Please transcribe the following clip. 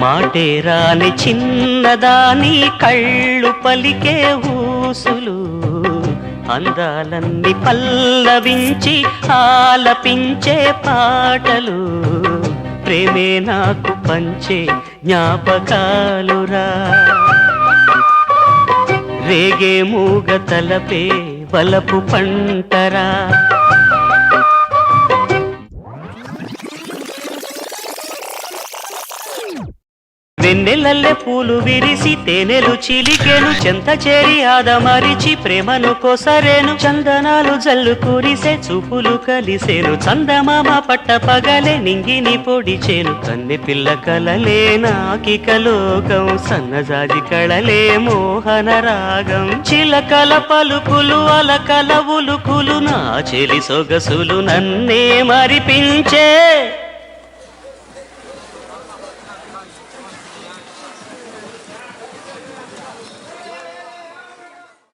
మాటేరాని చిన్నదాని కళ్ళు పలికే ఊసులు అందాలన్నీ పల్లవించి ఆలపించే పాటలు ప్రేమే నాకు పంచే జ్ఞాపకాలురా రేగే మూగ తలపే వలపు పంటరా వెన్నెలల్లె పూలు విరిసి తేనెలు చిలికెను చెంత చేరి ఆదమరిచి ప్రేమను కొసరేను చందనాలు జల్లు కురిసే చూపులు కలిసేను చందమామ పట్ట పగలే నింగిని పొడిచేను కన్నె పిల్ల కలలే నాకిక లోకం సన్నజాజి కళలే మోహన రాగం చిలకల పలుకులు అలకల ఉలుకులు నా చెలి సొగసులు నన్నే మరిపించే